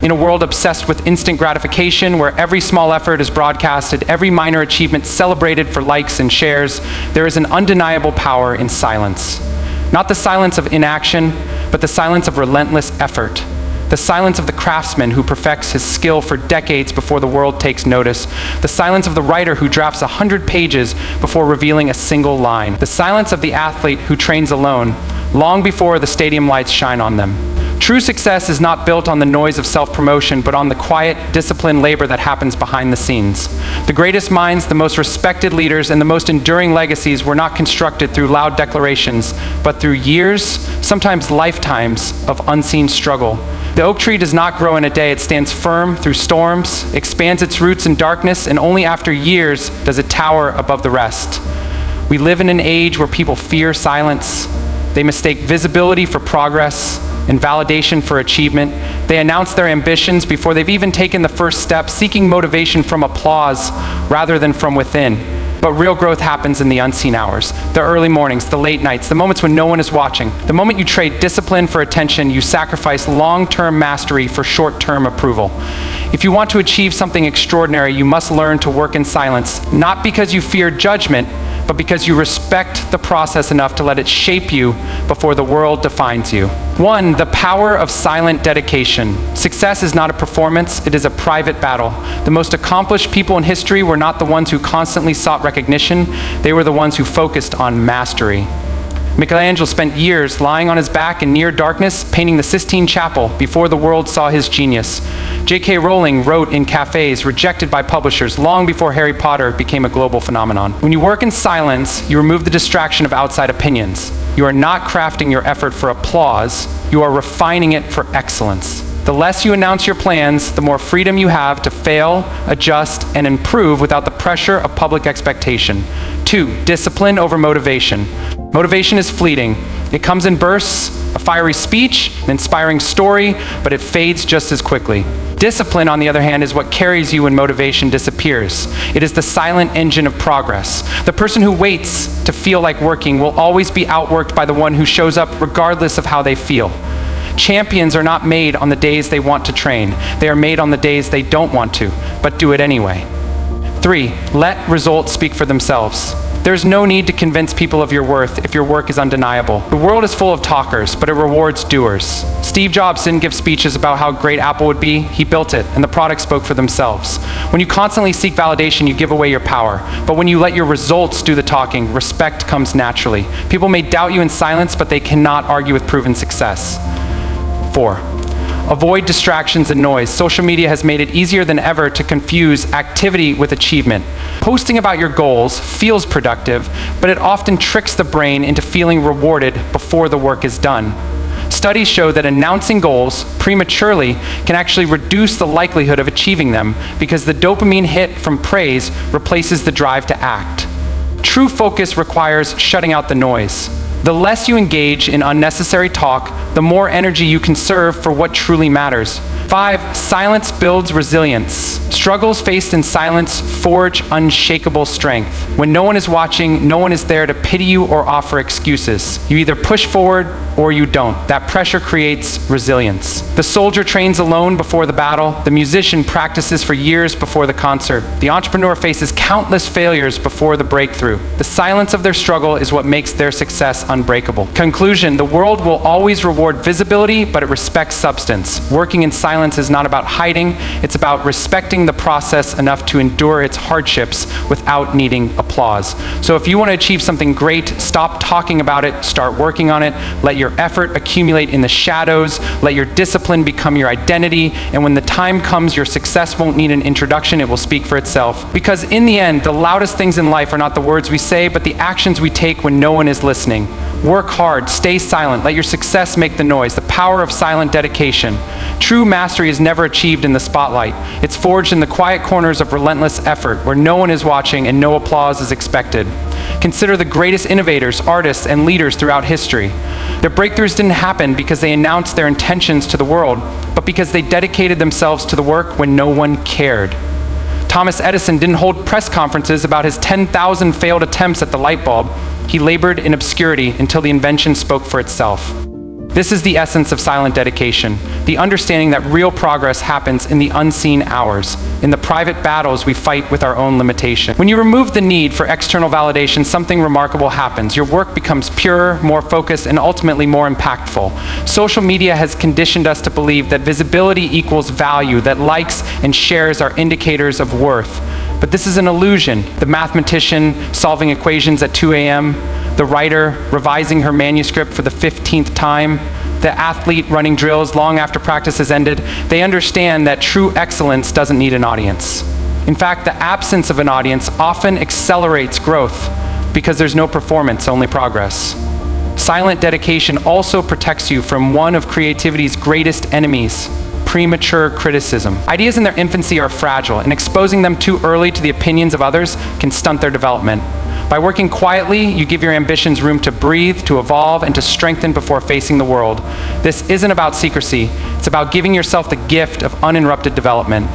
In a world obsessed with instant gratification, where every small effort is broadcasted, every minor achievement celebrated for likes and shares, there is an undeniable power in silence. Not the silence of inaction, but the silence of relentless effort. The silence of the craftsman who perfects his skill for decades before the world takes notice. The silence of the writer who drafts 100 pages before revealing a single line. The silence of the athlete who trains alone, long before the stadium lights shine on them. True success is not built on the noise of self-promotion, but on the quiet, disciplined labor that happens behind the scenes. The greatest minds, the most respected leaders, and the most enduring legacies were not constructed through loud declarations, but through years, sometimes lifetimes, of unseen struggle. The oak tree does not grow in a day. It stands firm through storms, expands its roots in darkness, and only after years does it tower above the rest. We live in an age where people fear silence. They mistake visibility for progress and validation for achievement. They announce their ambitions before they've even taken the first step, seeking motivation from applause rather than from within. But real growth happens in the unseen hours, the early mornings, the late nights, the moments when no one is watching. The moment you trade discipline for attention, you sacrifice long-term mastery for short-term approval. If you want to achieve something extraordinary, you must learn to work in silence, not because you fear judgment, but because you respect the process enough to let it shape you before the world defines you. 1, the power of silent dedication. Success is not a performance, it is a private battle. The most accomplished people in history were not the ones who constantly sought recognition, they were the ones who focused on mastery. Michelangelo spent years lying on his back in near darkness, painting the Sistine Chapel before the world saw his genius. J.K. Rowling wrote in cafes, rejected by publishers, long before Harry Potter became a global phenomenon. When you work in silence, you remove the distraction of outside opinions. You are not crafting your effort for applause, you are refining it for excellence. The less you announce your plans, the more freedom you have to fail, adjust, and improve without the pressure of public expectation. 2, discipline over motivation. Motivation is fleeting. It comes in bursts, a fiery speech, an inspiring story, but it fades just as quickly. Discipline, on the other hand, is what carries you when motivation disappears. It is the silent engine of progress. The person who waits to feel like working will always be outworked by the one who shows up regardless of how they feel. Champions are not made on the days they want to train. They are made on the days they don't want to, but do it anyway. 3, let results speak for themselves. There's no need to convince people of your worth if your work is undeniable. The world is full of talkers, but it rewards doers. Steve Jobs didn't give speeches about how great Apple would be. He built it, and the products spoke for themselves. When you constantly seek validation, you give away your power. But when you let your results do the talking, respect comes naturally. People may doubt you in silence, but they cannot argue with proven success. 4, avoid distractions and noise. Social media has made it easier than ever to confuse activity with achievement. Posting about your goals feels productive, but it often tricks the brain into feeling rewarded before the work is done. Studies show that announcing goals prematurely can actually reduce the likelihood of achieving them because the dopamine hit from praise replaces the drive to act. True focus requires shutting out the noise. The less you engage in unnecessary talk, the more energy you conserve for what truly matters. 5, silence builds resilience. Struggles faced in silence forge unshakable strength. When no one is watching, no one is there to pity you or offer excuses. You either push forward or you don't. That pressure creates resilience. The soldier trains alone before the battle. The musician practices for years before the concert. The entrepreneur faces countless failures before the breakthrough. The silence of their struggle is what makes their success unbreakable. Conclusion, the world will always reward visibility, but it respects substance. Working in silence is not about hiding, it's about respecting the process enough to endure its hardships without needing applause. So if you want to achieve something great, stop talking about it, start working on it, let your effort accumulate in the shadows, let your discipline become your identity, and when the time comes, your success won't need an introduction, it will speak for itself. Because in the end, the loudest things in life are not the words we say, but the actions we take when no one is listening. Work hard, stay silent, let your success make the noise, the power of silent dedication. True mastery is never achieved in the spotlight. It's forged in the quiet corners of relentless effort, where no one is watching and no applause is expected. Consider the greatest innovators, artists, and leaders throughout history. Their breakthroughs didn't happen because they announced their intentions to the world, but because they dedicated themselves to the work when no one cared. Thomas Edison didn't hold press conferences about his 10,000 failed attempts at the light bulb. He labored in obscurity until the invention spoke for itself. This is the essence of silent dedication, the understanding that real progress happens in the unseen hours, in the private battles we fight with our own limitation. When you remove the need for external validation, something remarkable happens. Your work becomes purer, more focused, and ultimately more impactful. Social media has conditioned us to believe that visibility equals value, that likes and shares are indicators of worth. But this is an illusion. The mathematician solving equations at 2 a.m., the writer revising her manuscript for the 15th time, the athlete running drills long after practice has ended, they understand that true excellence doesn't need an audience. In fact, the absence of an audience often accelerates growth because there's no performance, only progress. Silent dedication also protects you from one of creativity's greatest enemies, premature criticism. Ideas in their infancy are fragile, and exposing them too early to the opinions of others can stunt their development. By working quietly, you give your ambitions room to breathe, to evolve, and to strengthen before facing the world. This isn't about secrecy. It's about giving yourself the gift of uninterrupted development.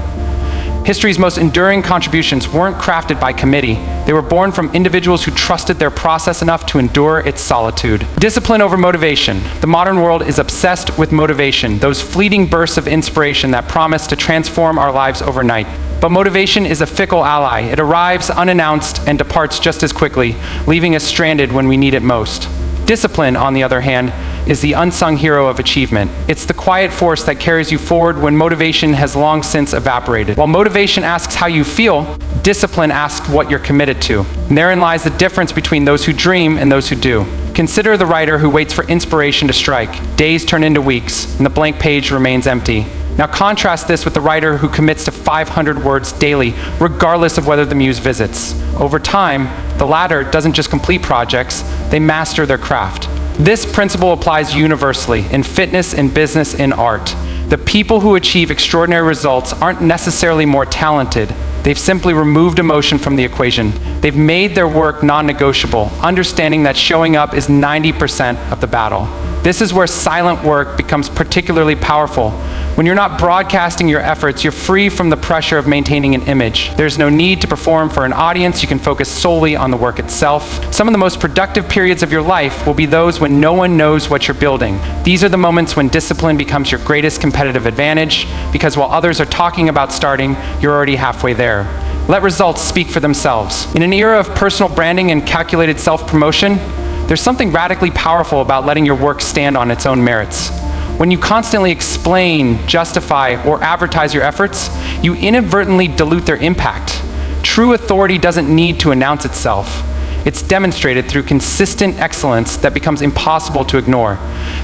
History's most enduring contributions weren't crafted by committee. They were born from individuals who trusted their process enough to endure its solitude. Discipline over motivation. The modern world is obsessed with motivation, those fleeting bursts of inspiration that promise to transform our lives overnight. But motivation is a fickle ally. It arrives unannounced and departs just as quickly, leaving us stranded when we need it most. Discipline, on the other hand, is the unsung hero of achievement. It's the quiet force that carries you forward when motivation has long since evaporated. While motivation asks how you feel, discipline asks what you're committed to. And therein lies the difference between those who dream and those who do. Consider the writer who waits for inspiration to strike. Days turn into weeks, and the blank page remains empty. Now contrast this with the writer who commits to 500 words daily, regardless of whether the muse visits. Over time, the latter doesn't just complete projects, they master their craft. This principle applies universally in fitness, in business, in art. The people who achieve extraordinary results aren't necessarily more talented. They've simply removed emotion from the equation. They've made their work non-negotiable, understanding that showing up is 90% of the battle. This is where silent work becomes particularly powerful. When you're not broadcasting your efforts, you're free from the pressure of maintaining an image. There's no need to perform for an audience. You can focus solely on the work itself. Some of the most productive periods of your life will be those when no one knows what you're building. These are the moments when discipline becomes your greatest competitive advantage, because while others are talking about starting, you're already halfway there. Let results speak for themselves. In an era of personal branding and calculated self-promotion, there's something radically powerful about letting your work stand on its own merits. When you constantly explain, justify, or advertise your efforts, you inadvertently dilute their impact. True authority doesn't need to announce itself. It's demonstrated through consistent excellence that becomes impossible to ignore.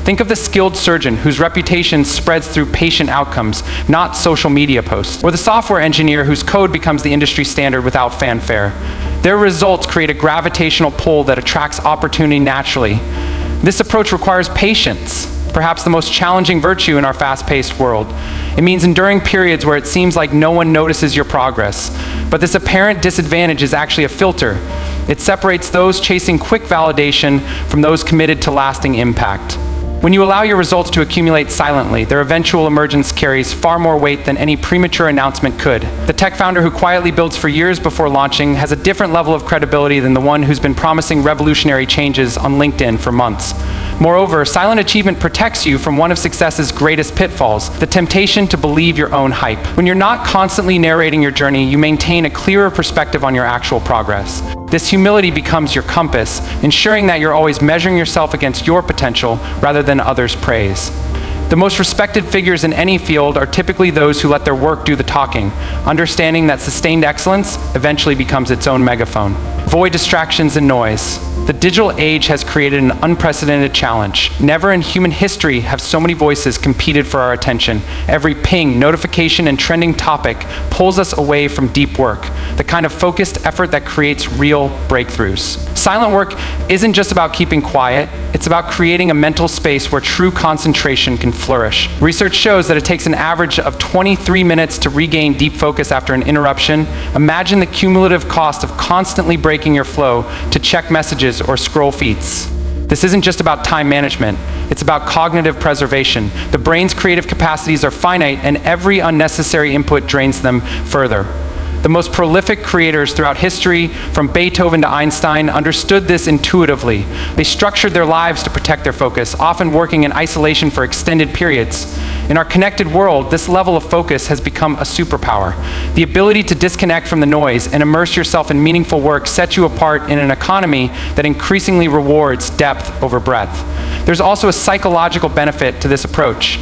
Think of the skilled surgeon whose reputation spreads through patient outcomes, not social media posts. Or the software engineer whose code becomes the industry standard without fanfare. Their results create a gravitational pull that attracts opportunity naturally. This approach requires patience, perhaps the most challenging virtue in our fast-paced world. It means enduring periods where it seems like no one notices your progress. But this apparent disadvantage is actually a filter. It separates those chasing quick validation from those committed to lasting impact. When you allow your results to accumulate silently, their eventual emergence carries far more weight than any premature announcement could. The tech founder who quietly builds for years before launching has a different level of credibility than the one who's been promising revolutionary changes on LinkedIn for months. Moreover, silent achievement protects you from one of success's greatest pitfalls, the temptation to believe your own hype. When you're not constantly narrating your journey, you maintain a clearer perspective on your actual progress. This humility becomes your compass, ensuring that you're always measuring yourself against your potential rather than others' praise. The most respected figures in any field are typically those who let their work do the talking, understanding that sustained excellence eventually becomes its own megaphone. Avoid distractions and noise. The digital age has created an unprecedented challenge. Never in human history have so many voices competed for our attention. Every ping, notification, and trending topic pulls us away from deep work, the kind of focused effort that creates real breakthroughs. Silent work isn't just about keeping quiet, it's about creating a mental space where true concentration can flourish. Research shows that it takes an average of 23 minutes to regain deep focus after an interruption. Imagine the cumulative cost of constantly breaking your flow to check messages or scroll feeds. This isn't just about time management, it's about cognitive preservation. The brain's creative capacities are finite, and every unnecessary input drains them further. The most prolific creators throughout history, from Beethoven to Einstein, understood this intuitively. They structured their lives to protect their focus, often working in isolation for extended periods. In our connected world, this level of focus has become a superpower. The ability to disconnect from the noise and immerse yourself in meaningful work sets you apart in an economy that increasingly rewards depth over breadth. There's also a psychological benefit to this approach.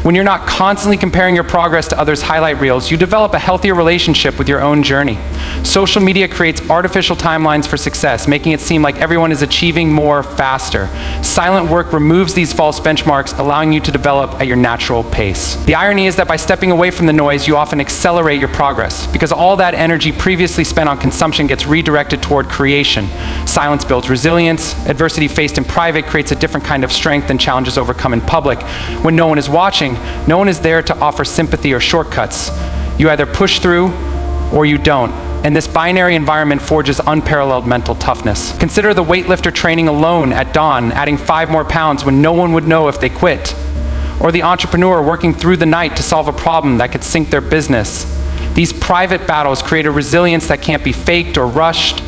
When you're not constantly comparing your progress to others' highlight reels, you develop a healthier relationship with your own journey. Social media creates artificial timelines for success, making it seem like everyone is achieving more faster. Silent work removes these false benchmarks, allowing you to develop at your natural pace. The irony is that by stepping away from the noise, you often accelerate your progress, because all that energy previously spent on consumption gets redirected toward creation. Silence builds resilience. Adversity faced in private creates a different kind of strength than challenges overcome in public. When no one is watching, no one is there to offer sympathy or shortcuts. You either push through or you don't. And this binary environment forges unparalleled mental toughness. Consider the weightlifter training alone at dawn, adding 5 more pounds when no one would know if they quit. Or the entrepreneur working through the night to solve a problem that could sink their business. These private battles create a resilience that can't be faked or rushed.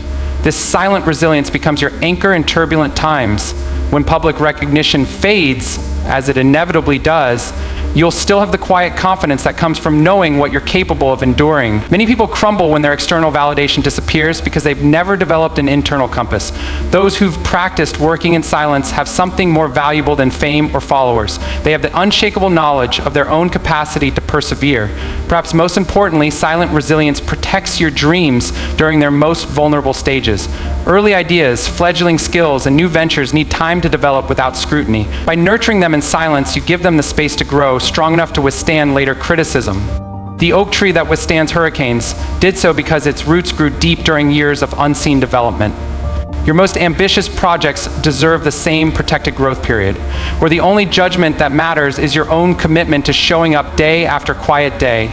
This silent resilience becomes your anchor in turbulent times. When public recognition fades, as it inevitably does, you'll still have the quiet confidence that comes from knowing what you're capable of enduring. Many people crumble when their external validation disappears because they've never developed an internal compass. Those who've practiced working in silence have something more valuable than fame or followers. They have the unshakable knowledge of their own capacity to persevere. Perhaps most importantly, silent resilience protects your dreams during their most vulnerable stages. Early ideas, fledgling skills, and new ventures need time to develop without scrutiny. By nurturing them in silence, you give them the space to grow, strong enough to withstand later criticism. The oak tree that withstands hurricanes did so because its roots grew deep during years of unseen development. Your most ambitious projects deserve the same protected growth period, where the only judgment that matters is your own commitment to showing up day after quiet day.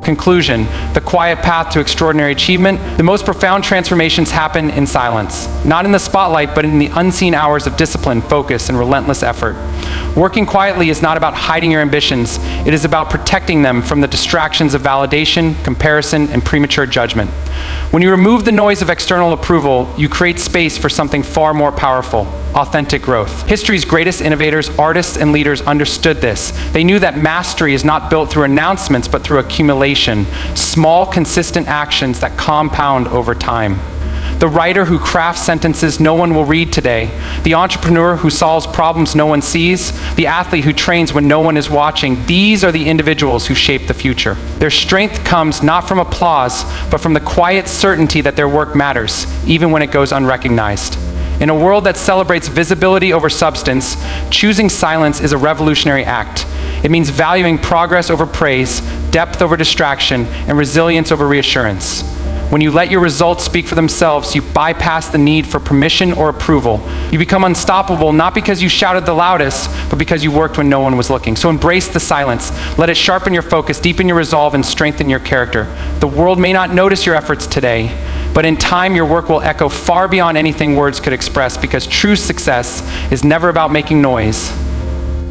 Conclusion: the quiet path to extraordinary achievement. The most profound transformations happen in silence, not in the spotlight, but in the unseen hours of discipline, focus, and relentless effort. Working quietly is not about hiding your ambitions. It is about protecting them from the distractions of validation, comparison, and premature judgment. When you remove the noise of external approval, you create space for something far more powerful: authentic growth. History's greatest innovators, artists, and leaders understood this. They knew that mastery is not built through announcements, but through accumulation, small, consistent actions that compound over time. The writer who crafts sentences no one will read today, the entrepreneur who solves problems no one sees, the athlete who trains when no one is watching, these are the individuals who shape the future. Their strength comes not from applause, but from the quiet certainty that their work matters, even when it goes unrecognized. In a world that celebrates visibility over substance, choosing silence is a revolutionary act. It means valuing progress over praise, depth over distraction, and resilience over reassurance. When you let your results speak for themselves, you bypass the need for permission or approval. You become unstoppable, not because you shouted the loudest, but because you worked when no one was looking. So embrace the silence. Let it sharpen your focus, deepen your resolve, and strengthen your character. The world may not notice your efforts today, but in time your work will echo far beyond anything words could express, because true success is never about making noise.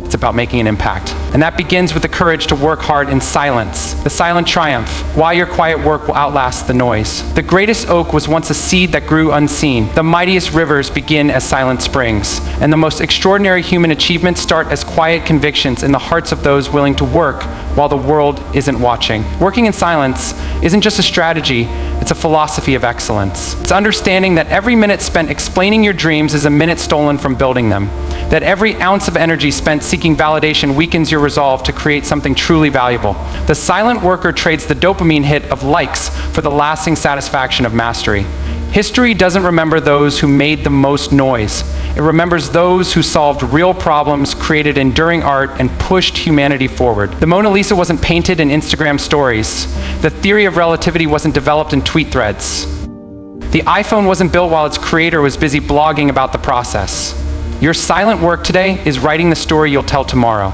It's about making an impact. And that begins with the courage to work hard in silence. The silent triumph, why your quiet work will outlast the noise. The greatest oak was once a seed that grew unseen. The mightiest rivers begin as silent springs. And the most extraordinary human achievements start as quiet convictions in the hearts of those willing to work while the world isn't watching. Working in silence isn't just a strategy, it's a philosophy of excellence. It's understanding that every minute spent explaining your dreams is a minute stolen from building them. That every ounce of energy spent seeking validation weakens your resolve to create something truly valuable. The silent worker trades the dopamine hit of likes for the lasting satisfaction of mastery. History doesn't remember those who made the most noise. It remembers those who solved real problems, created enduring art, and pushed humanity forward. The Mona Lisa wasn't painted in Instagram stories. The theory of relativity wasn't developed in tweet threads. The iPhone wasn't built while its creator was busy blogging about the process. Your silent work today is writing the story you'll tell tomorrow.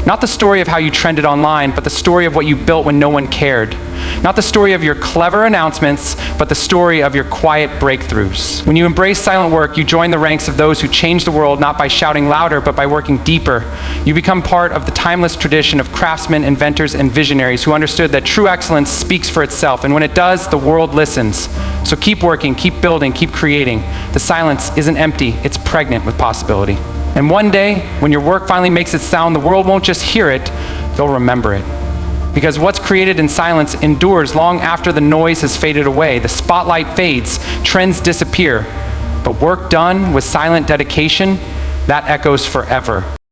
Not the story of how you trended online, but the story of what you built when no one cared. Not the story of your clever announcements, but the story of your quiet breakthroughs. When you embrace silent work, you join the ranks of those who change the world not by shouting louder, but by working deeper. You become part of the timeless tradition of craftsmen, inventors, and visionaries who understood that true excellence speaks for itself, and when it does, the world listens. So keep working, keep building, keep creating. The silence isn't empty, it's pregnant with possibility. And one day, when your work finally makes its sound, the world won't just hear it, they'll remember it. Because what's created in silence endures long after the noise has faded away. The spotlight fades, trends disappear. But work done with silent dedication, that echoes forever.